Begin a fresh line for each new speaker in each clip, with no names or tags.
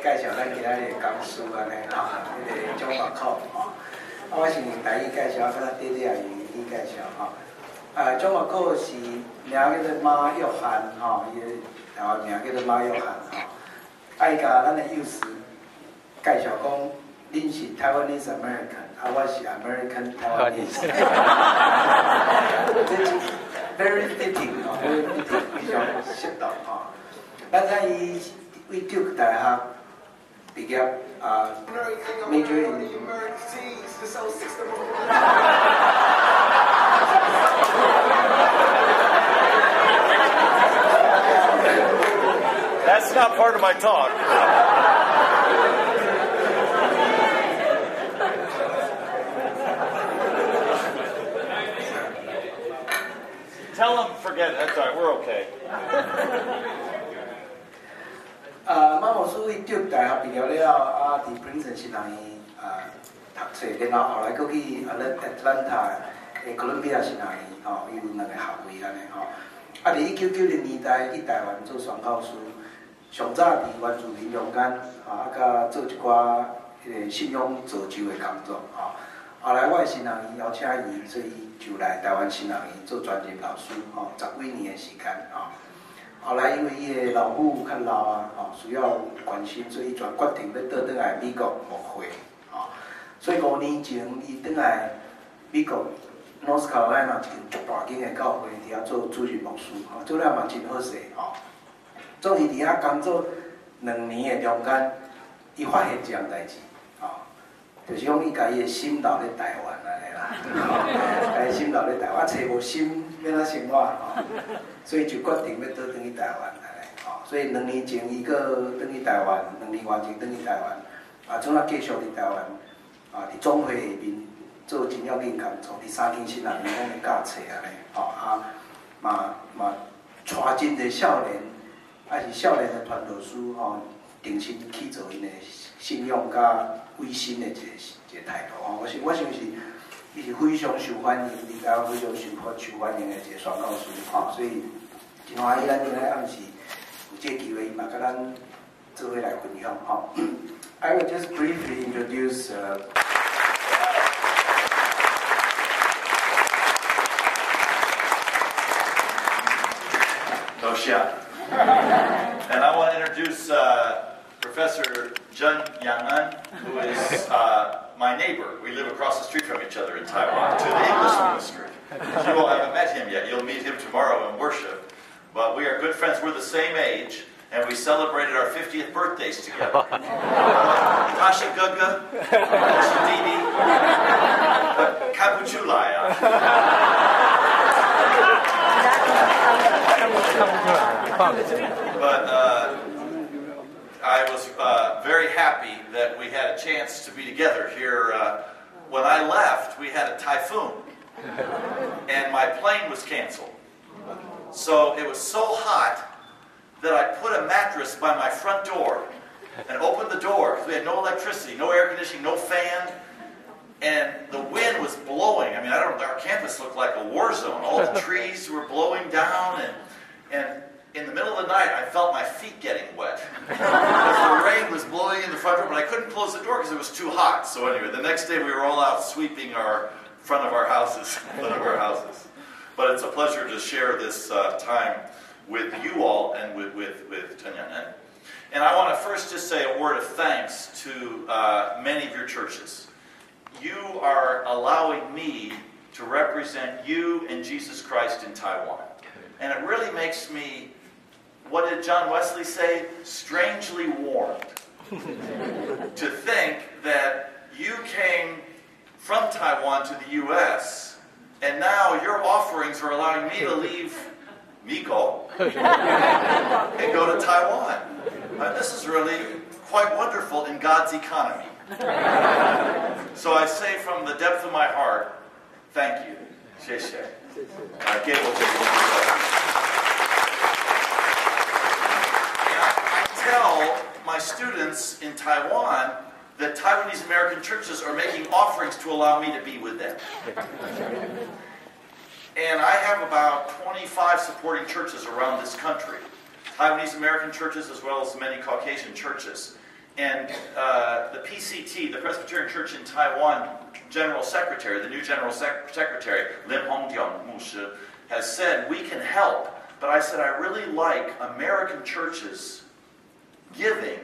介绍咱今仔日讲师安尼吼，迄个Chun-iok吼。我是用台语介绍，敢若短短用英语介绍吼。Chun-iok是名叫做马约翰吼，伊台湾名叫做马约翰吼。伊甲咱的幼师介绍讲，恁是Taiwanese American，我是 American Taiwanese。这是 very fitting 吼 ，very fitting， 非常适当吼。咱在伊为Duke大学毕业major in。That's
not part of my talk. Tell them, forget it. That's all right. We're okay.
马牧师为Duke大学毕业了，伫 Princeton 先人读册，然后后来佫去Atlanta 的哥伦比亚先人吼，伊有两个学位安尼吼。伫1990年代去台湾做宣教师，上早伫原住民中间甲做一寡迄个信仰造就的工作吼。后来我的先人邀请伊，所以伊就来台湾先人做专任老师吼，10几年的时间吼。后来因为伊的老母较老需要关心，所以伊决定要倒转来美国牧会所以5年前伊转来美国 North Carolina 一间足大间的教会，伫遐做主任牧师做了嘛真好势总是伫遐工作2年的中间，伊发现一样代志就是讲伊家己的心留咧台湾安尼啦，家己心留咧台湾，找无心要哪生活所以就决定要倒转去台湾安尼所以2年前伊佫转去台湾，2年外前转去台湾总继续伫台湾伫总会下面做真要紧工作，伫3间新人员方面教册安尼嘛带真侪少年，是少年的传道师定心去做因的信仰甲委身的一个态度我想是伊是非常受欢迎，伫台湾非常受欢迎的一个宣教师所以真欢喜咱今仔暗时有这个机会，伊嘛甲咱做伙来分享I will just briefly introduce.
And I want to introduce Professor Chun-iok, who is my neighbor. We live across the street from each other in Taiwan, to the English ministry. You all haven't met him yet. You'll meet him tomorrow in worship. But we are good friends. We're the same age, and we celebrated our 50th birthdays together. Tasha Guga, Tasha Didi, Kapuchulaya. But I was very happy that we had a chance to be together here. When I left, we had a typhoon, and my plane was canceled. So it was so hot that I put a mattress by my front door and opened the door because we had no electricity, no air conditioning, no fan. And the wind was blowing. I mean, our campus looked like a war zone. All the trees were blowing down, and in the middle of the night, I felt my feet getting wet. Because the rain was blowing in the front door, but I couldn't close the door because it was too hot. So anyway, the next day we were all out sweeping our front of our houses. But it's a pleasure to share this time with you all and with Chun-iok. And I want to first just say a word of thanks to many of your churches. You are allowing me to represent you and Jesus Christ in Taiwan. And it really makes me, what did John Wesley say? Strangely warmed. To think that you came from Taiwan to the U.S., and now your offerings are allowing me to leave McCall and go to Taiwan. This is really quite wonderful in God's economy. So I say from the depth of my heart, thank you. 谢谢。给我这I tell my students in Taiwan that Taiwanese American churches are making offerings to allow me to be with them. And I have about 25 supporting churches around this country, Taiwanese American churches as well as many Caucasian churches. And the PCT, the Presbyterian Church in Taiwan General Secretary, the new General Secretary, Lim Hongdiong Mu Shi, has said, we can help. But I said, I really like American churches giving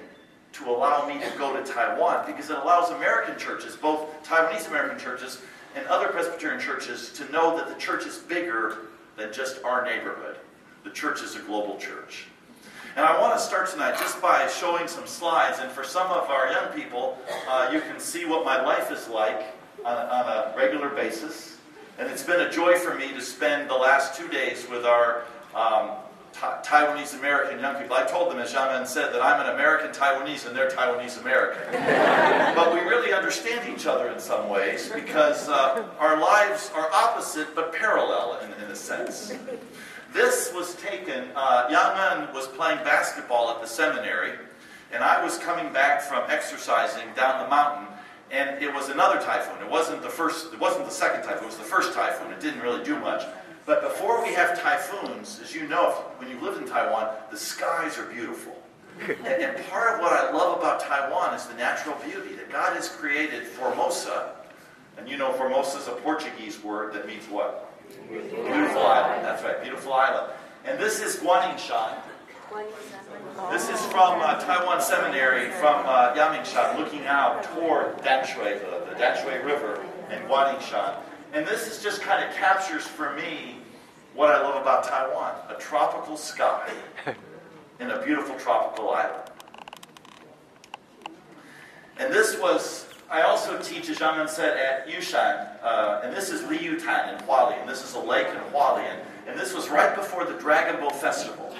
to allow me to go to Taiwan, because it allows American churches, both Taiwanese American churches and other Presbyterian churches, to know that the church is bigger than just our neighborhood. The church is a global church. And I want to start tonight just by showing some slides. And for some of our young people, you can see what my life is like on a regular basis. And it's been a joy for me to spend the last 2 days with our Taiwanese American young people. I told them, as Xiamen said, that I'm an American Taiwanese and they're Taiwanese American. But we really understand each other in some ways, because our lives are opposite but parallel in a sense. This was taken, Xiamen was playing basketball at the seminary, and I was coming back from exercising down the mountain, and it was another typhoon. It wasn't the second typhoon, it was the first typhoon. It didn't really do much. But before we have typhoons, as you know, when you live in Taiwan, the skies are beautiful. And part of what I love about Taiwan is the natural beauty that God has created. Formosa, and you know Formosa is a Portuguese word that means what? Beautiful island. That's right, beautiful island. And this is Guaningshan. This is from Taiwan Seminary, from Yamingshan, looking out toward Danshui, the Danshui River, and Guaningshan. And this is just kind of captures for me what I love about Taiwan. A tropical sky in a beautiful tropical island. And this was, I also teach, as Xiamen said, at Yushan. And this is Liyutan in Hualien. This is a lake in Hualien. And this was right before the Dragon Boat Festival.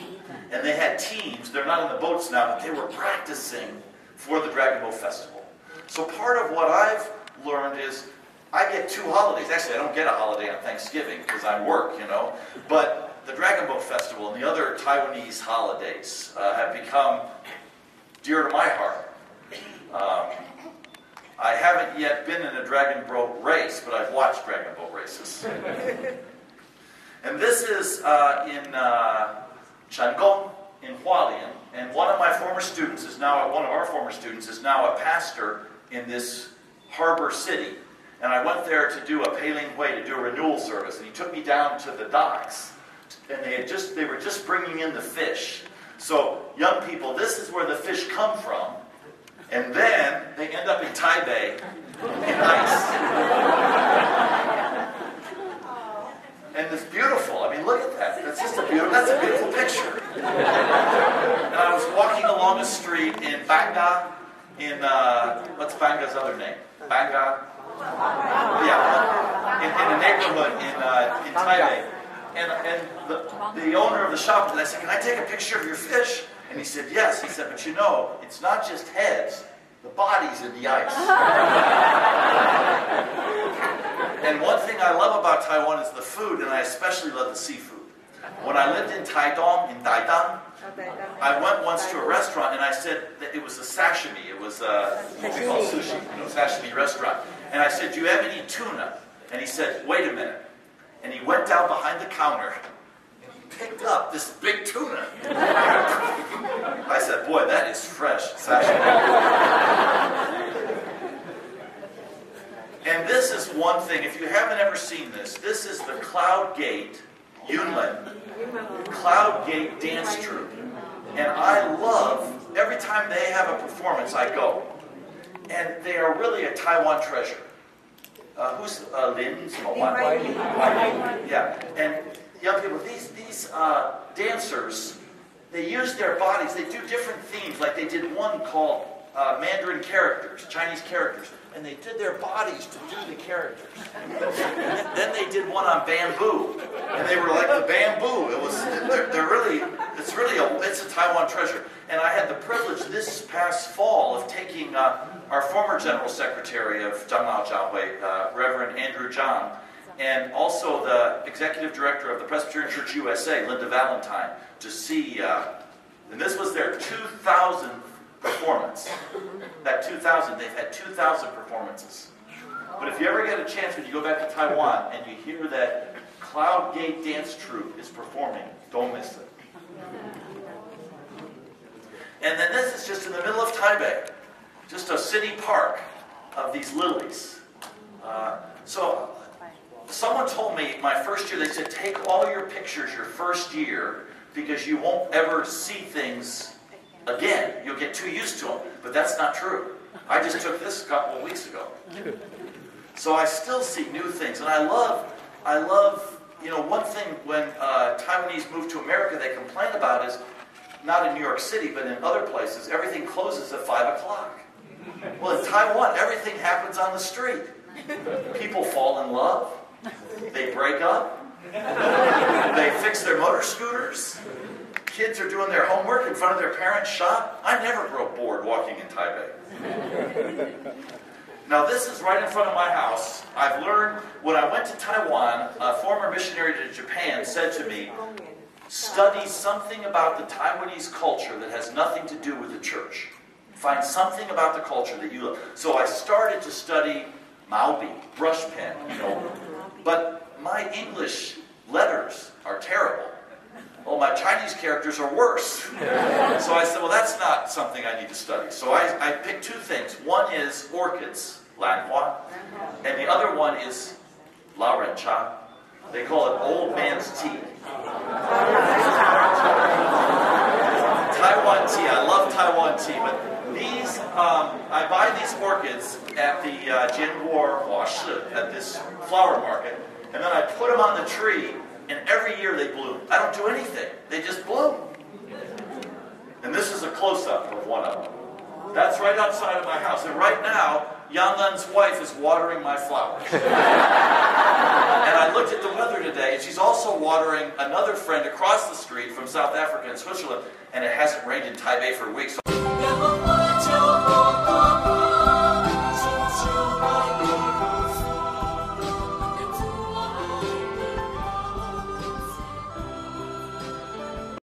And they had teams, they're not in the boats now, but they were practicing for the Dragon Boat Festival. So part of what I've learned is, I get 2 holidays. Actually, I don't get a holiday on Thanksgiving because I work, you know. But the Dragon Boat Festival and the other Taiwanese holidays have become dear to my heart. I haven't yet been in a dragon boat race, but I've watched dragon boat races. And this is in Changong in Hualien. And one of our former students is now a pastor in this harbor city. And I went there to do a Peiling Hui, to do a renewal service. And he took me down to the docks. And they were just bringing in the fish. So, young people, this is where the fish come from. And then they end up in Taipei in ice. And it's beautiful. I mean, look at that. That's a beautiful picture. And I was walking along a street in Bangga, what's Banga's other name? Bangga? Yeah, in a neighborhood in Taipei. And the owner of the shop, I said, can I take a picture of your fish? And he said, yes. He said, but you know, it's not just heads, the body's in the ice. And one thing I love about Taiwan is the food, and I especially love the seafood. When I lived in Taidong, in Daidang, I went once to a restaurant, and I said that it was a sashimi. It was what we call sushi, sashimi restaurant. And I said, do you have any tuna? And he said, wait a minute. And he went down behind the counter, and he picked up this big tuna. I said, boy, that is fresh sashimi. And this is one thing, if you haven't ever seen this is the Cloud Gate Yunlin Cloud Gate dance troupe. And I love, every time they have a performance, I go. And they are really a Taiwan treasure. Who's Lin? Yeah. And young people, these dancers, they use their bodies. They do different themes. Like they did one called Mandarin characters, Chinese characters. And they did their bodies to do the characters. Then they did one on bamboo. And they were like the bamboo. It's a Taiwan treasure. And I had the privilege this past fall of taking our former General Secretary of Zhanglao Jiahui, Reverend Andrew Zhang, and also the Executive Director of the Presbyterian Church USA, Linda Valentine, to see, and this was their 2000th performance. That 2000, they've had 2,000 performances. But if you ever get a chance when you go back to Taiwan and you hear that Cloud Gate Dance Troupe is performing, don't miss it. And then this is just in the middle of Taipei. just a city park of these lilies. So someone told me my first year, they said, take all your pictures your first year because you won't ever see things again. You'll get too used to them. But that's not true. I just took this a couple of weeks ago. So I still see new things. And I love, one thing when Taiwanese move to America, they complain about is, not in New York City, but in other places, everything closes at 5 o'clock. Well, in Taiwan, everything happens on the street. People fall in love. They break up. They fix their motor scooters. Kids are doing their homework in front of their parents' shop. I never grow bored walking in Taipei. Now, this is right in front of my house. I've learned, when I went to Taiwan, a former missionary to Japan said to me, study something about the Taiwanese culture that has nothing to do with the church. Find something about the culture that you love. So I started to study Maobi, brush pen, But my English letters are terrible. Well, my Chinese characters are worse. So I said, well, that's not something I need to study. So I picked two things. One is orchids, lanhua, and the other one is la ren cha. They call it old man's tea. Taiwan tea. I love Taiwan tea, but these, I buy these orchids at the Jianguo Huashi, at this flower market, and then I put them on the tree, and every year they bloom. I don't do anything. They just bloom. And this is a close-up of one of them. That's right outside of my house. And right now, Yang En's wife is watering my flowers. And I looked at the weather today, and she's also watering another friend across the street from South Africa and Switzerland, and it hasn't rained in Taipei for weeks.